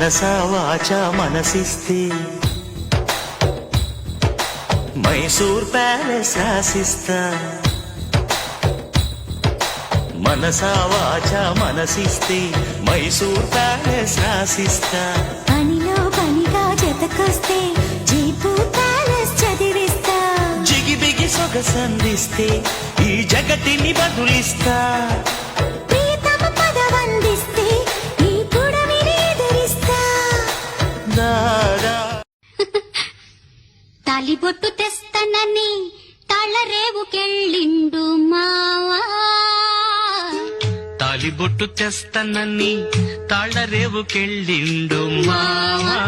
మనసా వాచా మనసిస్తే మైసూర్ ప్యాలెస్ రాసిస్తా మనసా వాచా మనసిస్తే మైసూర్ ప్యాలెస్ రాసిస్తా పనిలో పనిగా జతకొస్తే జైపూర్ ప్యాలెస్ చదివిస్తా జిగిబిగి సొగసందిస్తే ఈ జగతిని బదులిస్తా ప్రియతమ పదవందిస్తే ఈ పుడమిని ఎదిరిస్తా దాదా తాలిబొట్టు తెస్తానని తాళరేవుకెళ్ళిండు మావా తాలిబొట్టు తెస్తానని తాళరేవుకెళ్ళిండు మావా